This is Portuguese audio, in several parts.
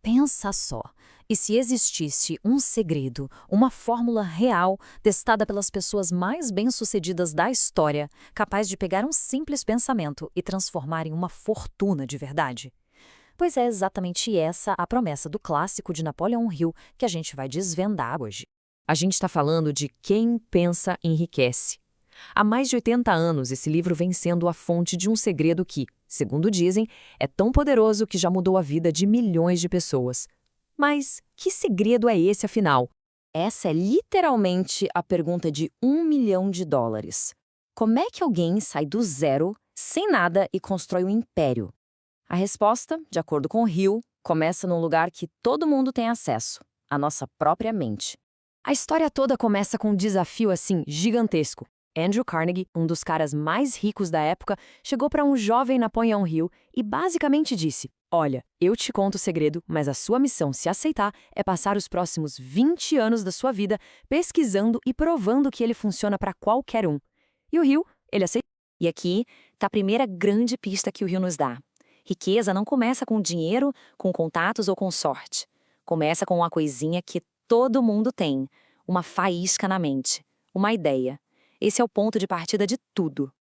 Pensa só, e se existisse um segredo, uma fórmula real, testada pelas pessoas mais bem-sucedidas da história, capaz de pegar um simples pensamento e transformar em uma fortuna de verdade? Pois é exatamente essa a promessa do clássico de Napoleon Hill que a gente vai desvendar hoje. A gente está falando de Quem Pensa Enriquece. Há mais de 80 anos, esse livro vem sendo a fonte de um segredo que, segundo dizem, é tão poderoso que já mudou a vida de milhões de pessoas. Mas que segredo é esse, afinal? Essa é literalmente a pergunta de US$ 1 milhão. Como é que alguém sai do zero, sem nada, e constrói um império? A resposta, de acordo com Hill, começa num lugar que todo mundo tem acesso, a nossa própria mente. A história toda começa com um desafio assim gigantesco. Andrew Carnegie, um dos caras mais ricos da época, chegou para um jovem Napoleon Hill e basicamente disse: "Olha, eu te conto o segredo, mas a sua missão, se aceitar, é passar os próximos 20 anos da sua vida pesquisando e provando que ele funciona para qualquer um." E o Hill, ele aceitou. E aqui está a primeira grande pista que o Hill nos dá. Riqueza não começa com dinheiro, com contatos ou com sorte. Começa com uma coisinha que todo mundo tem, uma faísca na mente, uma ideia. Esse é o ponto de partida de tudo.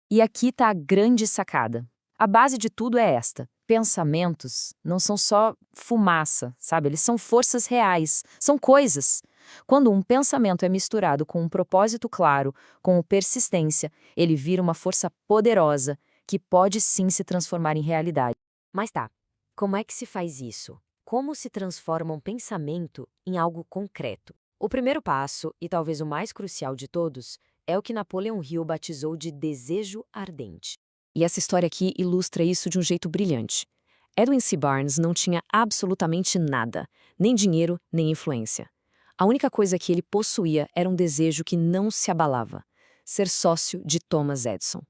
E aqui está a grande sacada. A base de tudo é esta. Pensamentos não são só fumaça, sabe? Eles são forças reais, são coisas. Quando um pensamento é misturado com um propósito claro, com persistência, ele vira uma força poderosa que pode sim se transformar em realidade. Mas tá, como é que se faz isso? Como se transforma um pensamento em algo concreto? O primeiro passo, e talvez o mais crucial de todos, é o que Napoleon Hill batizou de desejo ardente. E essa história aqui ilustra isso de um jeito brilhante. Edwin C. Barnes não tinha absolutamente nada, nem dinheiro, nem influência. A única coisa que ele possuía era um desejo que não se abalava: ser sócio de Thomas Edison.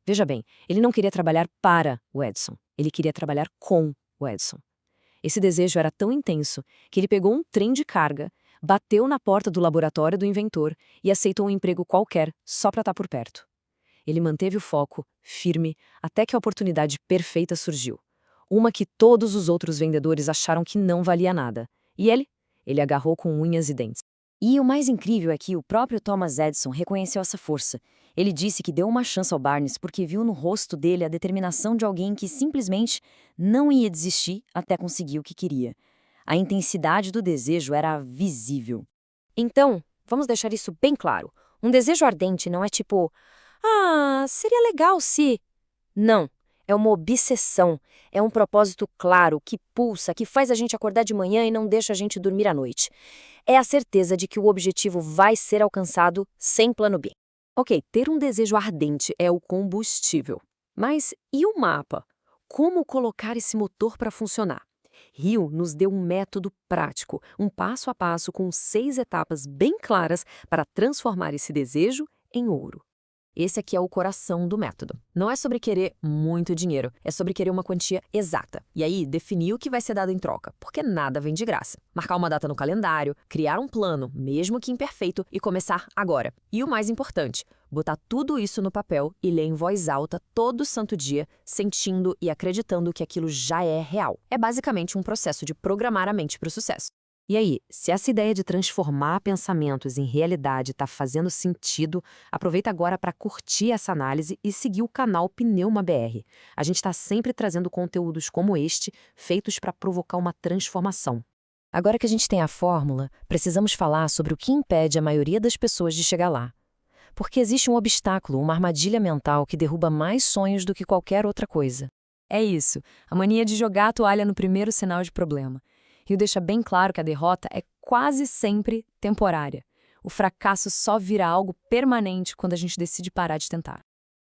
Veja bem, ele não queria trabalhar para o Edison, ele queria trabalhar com o Edison. Esse desejo era tão intenso que ele pegou um trem de carga, bateu na porta do laboratório do inventor e aceitou um emprego qualquer só para estar por perto. Ele manteve o foco, firme, até que a oportunidade perfeita surgiu. Uma que todos os outros vendedores acharam que não valia nada. E ele agarrou com unhas e dentes. E o mais incrível é que o próprio Thomas Edison reconheceu essa força. Ele disse que deu uma chance ao Barnes porque viu no rosto dele a determinação de alguém que simplesmente não ia desistir até conseguir o que queria. A intensidade do desejo era visível. Então, vamos deixar isso bem claro. Um desejo ardente não é tipo: "Ah, seria legal se..." Não, é uma obsessão, é um propósito claro, que pulsa, que faz a gente acordar de manhã e não deixa a gente dormir à noite. É a certeza de que o objetivo vai ser alcançado sem plano B. Ok, ter um desejo ardente é o combustível. Mas e o mapa? Como colocar esse motor para funcionar? Hill nos deu um método prático, um passo a passo com 6 etapas bem claras para transformar esse desejo em ouro. Esse aqui é o coração do método. Não é sobre querer muito dinheiro, é sobre querer uma quantia exata. E aí, definir o que vai ser dado em troca, porque nada vem de graça. Marcar uma data no calendário, criar um plano, mesmo que imperfeito, e começar agora. E o mais importante, botar tudo isso no papel e ler em voz alta todo santo dia, sentindo e acreditando que aquilo já é real. É basicamente um processo de programar a mente para o sucesso. E aí, se essa ideia de transformar pensamentos em realidade está fazendo sentido, aproveita agora para curtir essa análise e seguir o canal Pneuma BR. A gente está sempre trazendo conteúdos como este, feitos para provocar uma transformação. Agora que a gente tem a fórmula, precisamos falar sobre o que impede a maioria das pessoas de chegar lá. Porque existe um obstáculo, uma armadilha mental que derruba mais sonhos do que qualquer outra coisa. É isso, a mania de jogar a toalha no primeiro sinal de problema. Hill deixa bem claro que a derrota é quase sempre temporária. O fracasso só vira algo permanente quando a gente decide parar de tentar.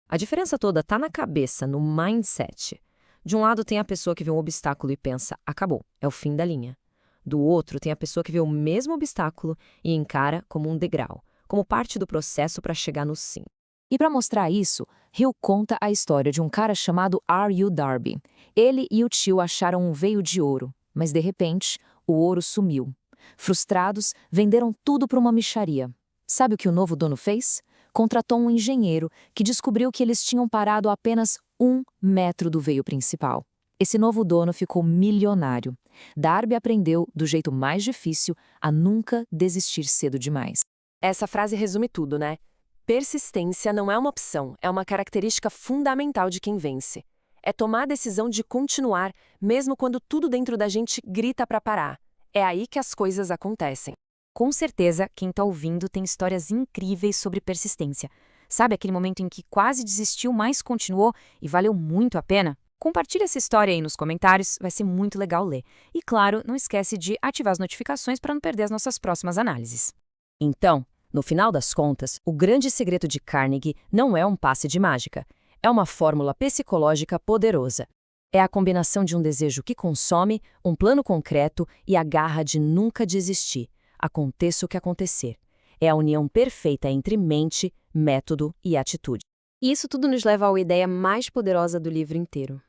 A diferença toda está na cabeça, no mindset. De um lado tem a pessoa que vê um obstáculo e pensa: acabou, é o fim da linha. Do outro tem a pessoa que vê o mesmo obstáculo e encara como um degrau, como parte do processo para chegar no sim. E para mostrar isso, Hill conta a história de um cara chamado R.U. Darby. Ele e o tio acharam um veio de ouro. Mas, de repente, o ouro sumiu. Frustrados, venderam tudo para uma mixaria. Sabe o que o novo dono fez? Contratou um engenheiro que descobriu que eles tinham parado a apenas 1 metro do veio principal. Esse novo dono ficou milionário. Darby aprendeu, do jeito mais difícil, a nunca desistir cedo demais. Essa frase resume tudo, né? Persistência não é uma opção, é uma característica fundamental de quem vence. É tomar a decisão de continuar, mesmo quando tudo dentro da gente grita para parar. É aí que as coisas acontecem. Com certeza, quem está ouvindo tem histórias incríveis sobre persistência. Sabe aquele momento em que quase desistiu, mas continuou e valeu muito a pena? Compartilhe essa história aí nos comentários, vai ser muito legal ler. E claro, não esquece de ativar as notificações para não perder as nossas próximas análises. Então, no final das contas, o grande segredo de Carnegie não é um passe de mágica. É uma fórmula psicológica poderosa. É a combinação de um desejo que consome, um plano concreto e a garra de nunca desistir, aconteça o que acontecer. É a união perfeita entre mente, método e atitude. E isso tudo nos leva à ideia mais poderosa do livro inteiro.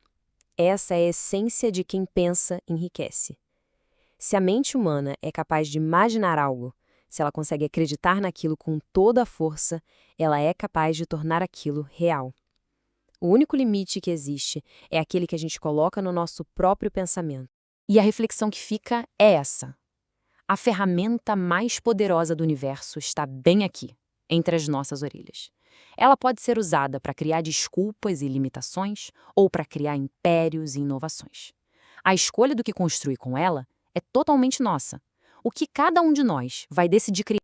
Essa é a essência de quem pensa enriquece. Se a mente humana é capaz de imaginar algo, se ela consegue acreditar naquilo com toda a força, ela é capaz de tornar aquilo real. O único limite que existe é aquele que a gente coloca no nosso próprio pensamento. E a reflexão que fica é essa. A ferramenta mais poderosa do universo está bem aqui, entre as nossas orelhas. Ela pode ser usada para criar desculpas e limitações ou para criar impérios e inovações. A escolha do que construir com ela é totalmente nossa. O que cada um de nós vai decidir criar